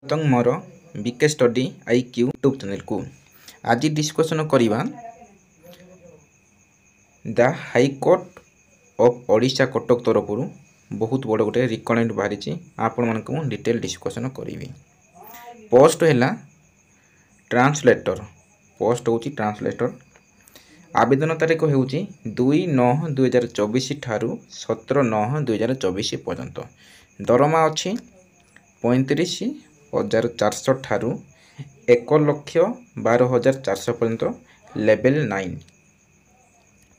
तंग मोर BK study IQ YouTube channel को आज डिस्कसन करिबा the high court of Odisha Cuttack तरफ बहुत बड़ गोटे रिकमेंड बाहरी आपण मानक डिटेल डिस्कसन करी। पोस्ट है ट्रांसलेटर। पोस्ट हूँ ट्रांसलेटर। आवेदन तारीख हूँ 2/9/2024 ठारू 17/9/2024 पर्यंत। दरमा अच्छी 35,400 ठारू 1,12,400 पर्यंत लेवल 9।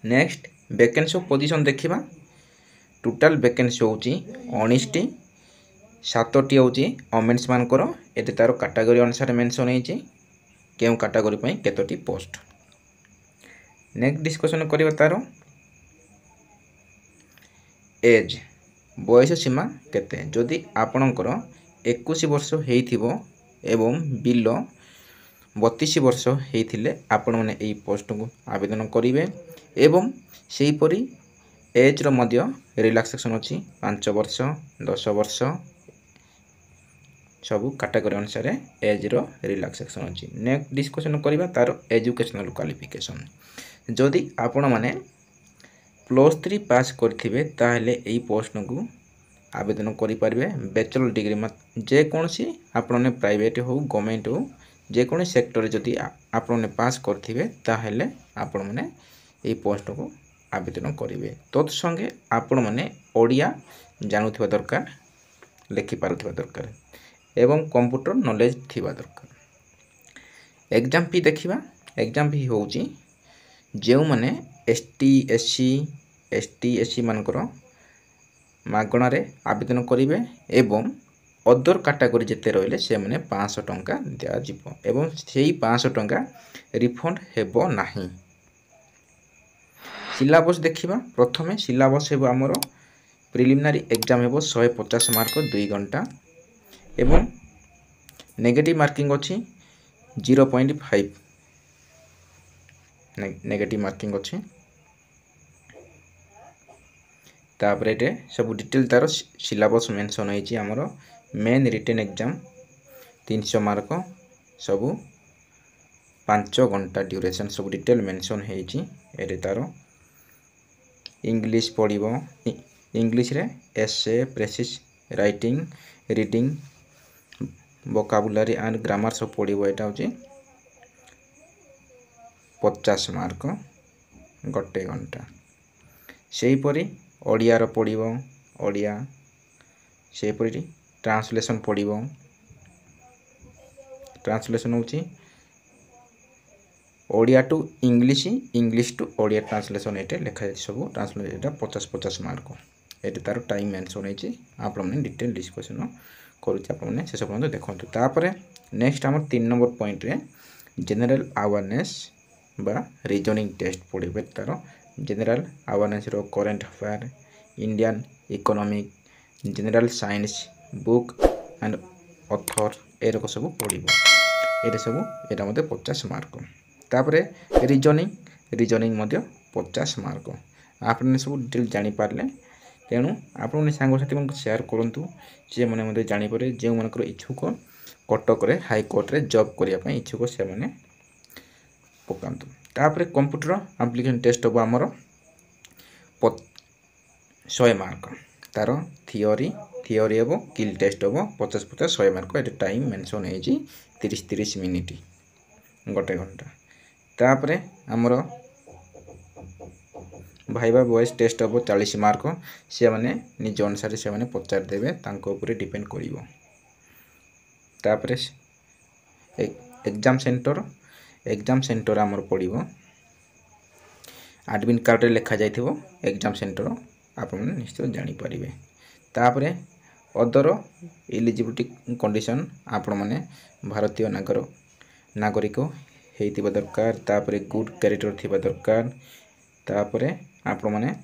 नेक्स्ट वैकेंसी पोजीशन देखा। टोटाल वैकेंसी हूँ 19टी। 7टी हूँ वोमेन्स मानकर। ये तार कैटेगरी अनुसार मेंशन होती क्यों कैटेगरी पर केतोटी पोस्ट। नेक्स्ट डिस्कसन करिबा तार एज बयस सीमा केते। जदि आपणकर 21 वर्ष होइथिबो एवं बिलो 32 वर्ष होइथिले आपण माने एई पोस्ट को आवेदन करिवे। एवं सेही परी एज रो मध्य रिलैक्सेशन अछि 5 वर्ष 10 वर्ष सब कैटेगरी अनुसार एज रो रिलैक्सेशन अछि। नेक्स्ट डिस्कसन करिबा तार एजुकेशनल क्वालिफिकेशन। जदि आपण माने +3 पास करथिबे ताहले एई पोस्ट को आवेदन करि पारबे। बैचलर डिग्री जे कोनसी आपने प्राइवेट हो गवर्नमेंट हो जे कोन सेक्टर जदि आपने पास करथिबे ताहले आपण माने एई पोस्ट को आवेदन करिवे। तत्संगे आपण माने ओडिया जानुथिबा दरकार, लिखि पारुथिबा दरकार एवं कंप्यूटर नॉलेज थिबा दरकार। एग्जाम फी देखिबा। एग्जाम फी होउची जेउ माने ST/SC मानकर मागणार आवेदन करेंगे एवं अदर कैटेगरी जिते रहिले से माने 500 टंका दिया जिवो एवं सेही 500 टंका रिफंड हेबो नाही। सिलेबस देखिबा। प्रथमे सिलेबस हेबो हमर प्रिलिमिनरी एग्जाम हेबो 150 मार्क 2 घंटा एवं नेगेटिव मार्किंग अछि 0.5 नेगेटिव मार्किंग अछि। तापरे एटे सब डिटेल तार सिलेबस मेंशन होइछि। हमर मेन रिटन एग्जाम 300 मार्क सब 5 घंटा ड्यूरेशन सब डिटेल मेंशन होइछि। एटे तार इंग्लिश पढ़िबो। इंग्लिश रे essay precis writing reading vocabulary and grammar सब पढ़िबो। एटा होछि 50 मार्क गोटे घंटा। सेही परी ओडिया रो पढ़िबो। ओडिया सेही परी ट्रांसलेशन पढ़िबो। ट्रांसलेशन होछि Odia to English, English to Odia translation एटे लिखा जाय सब ट्रांसलेशन। एटा 50 मार्क। एटे तार टाइम मेंशन होइछि। आप माने डिटेल डिस्कशन करूछि। आप माने से सब पॉइंट देखंतु। तापरे नेक्स्ट हमर 3 नंबर पॉइंट रे जनरल अवेयरनेस बा रीजनिंग टेस्ट पढ़िबे। तार जनरल अवेयरनेस रो current affair, Indian economic, general science book and author एरको सब पढ़िबो। एटा सब एटा मते 50 मार्क। तापरे रीजनिंग मध्य 50 मार्क। आपने सब डिटेल जानि पारले तेणु आपने सांग साथी मन शेयर करंतु जे माने मते जानि पारे जे मनकर इच्छुक कटक रे हाई कोर्ट रे जॉब करिया पय इच्छुक से माने पकांतु। तापरे कंप्यूटर एप्लीकेशन टेस्ट हो हमर 100 मार्क। तार थियोरी एवं किल टेस्ट हो 50 100 मार्क। एटे टाइम मेंशन होइछि 30 मिनिट गोटे घंटा। तापरे हमर भाइबा वॉइस टेस्ट हो 40 मार्क। से माने निज अनुसार से माने पचार देबे तांको ऊपर डिपेंड करिवो। तापरे एग्जाम सेंटर हमर पड़िबो। एडमिट कार्ड रे लिखा जाइथिबो एग्जाम सेंटर आप माने निश्चित जानि परिबे। तापरे अदर एलिजिबिलिटी कंडीशन आप माने भारतीय नागरिक हेतिबा दरकार। तापरे गुड कैरेक्टर थिबा दरकार। तापरे आप माने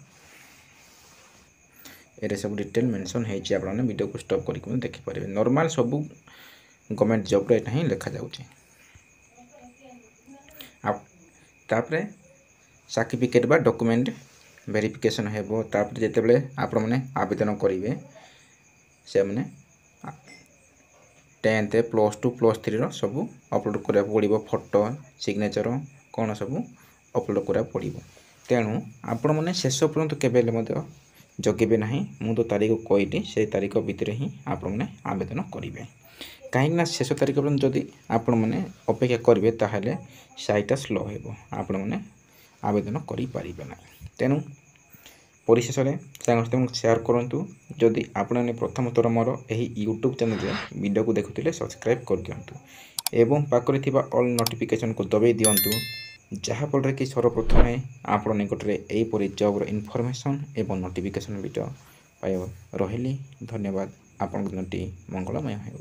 एरे सब डिटेल मेंशन हेछि। आप माने वीडियो को स्टॉप करिक देखि परिबे। नॉर्मल सब गवर्नमेंट जॉब रे एटा ही लिखा जाउछि। तापरे सर्टिफिकेट बा डॉक्यूमेंट वेरिफिकेशन हेबो। तापरे जेतेबेले आप माने आवेदन करिवे से माने 10th +2 +3 ସବୁ ଅପଲୋଡ଼ କରିବାକୁ ପଡ଼ିବ। ଫଟୋ ସିଗ୍ନେଚର କ'ଣ ସବୁ ଅପଲୋଡ଼ କରିବାକୁ ପଡ଼ିବ। ତେଣୁ ଆପଣମାନେ ଶେଷ ପର୍ଯ୍ୟନ୍ତ କେବେ ହେଲେ ମଧ୍ୟ ଜଗିବେ ନାହିଁ। ମୁଁ ତ ତାରିଖ କହିଲି ସେଇ ତାରିଖ ଭିତରେ ହିଁ ଆପଣମାନେ ଆବେଦନ କରିବେ। କାହିଁକିନା ଶେଷ ତାରିଖ ପର୍ଯ୍ୟନ୍ତ ଯଦି ଆପଣମାନେ ଅପେକ୍ଷା କରିବେ ତାହେଲେ ସାଇଟ୍ଟା ସ୍ଲୋ ହେବ, ଆପଣମାନେ ଆବେଦନ କରିପାରିବେ ନାହିଁ। ତେଣୁ ପରିଶେଷରେ ସାଙ୍ଗସାଥିଙ୍କୁ ସେୟାର କରନ୍ତୁ। ଯଦି ଆପଣମାନେ ପ୍ରଥମ ଥର ମୋର ଏହି ୟୁଟ୍ୟୁବ୍ ଚ୍ୟାନେଲରେ ଭିଡ଼ିଓକୁ ଦେଖୁଥିଲେ ସବସ୍କ୍ରାଇବ୍ କରିଦିଅନ୍ତୁ ଏବଂ ପାଖରେ ଥିବା ଅଲ୍ ନୋଟିଫିକେସନ୍କୁ ଦବାଇ ଦିଅନ୍ତୁ, ଯାହାଫଳରେ କି ସର୍ବପ୍ରଥମେ ଆପଣ ନିକଟରେ ଏହିପରି ଜବ୍ର ଇନଫର୍ମେସନ୍ ଏବଂ ନୋଟିଫିକେସନ୍ ଭିଡ଼ିଓ ପାଇବ। ରହିଲି, ଧନ୍ୟବାଦ। ଆପଣଙ୍କ ଦିନଟି ମଙ୍ଗଳମୟ ହେଉ।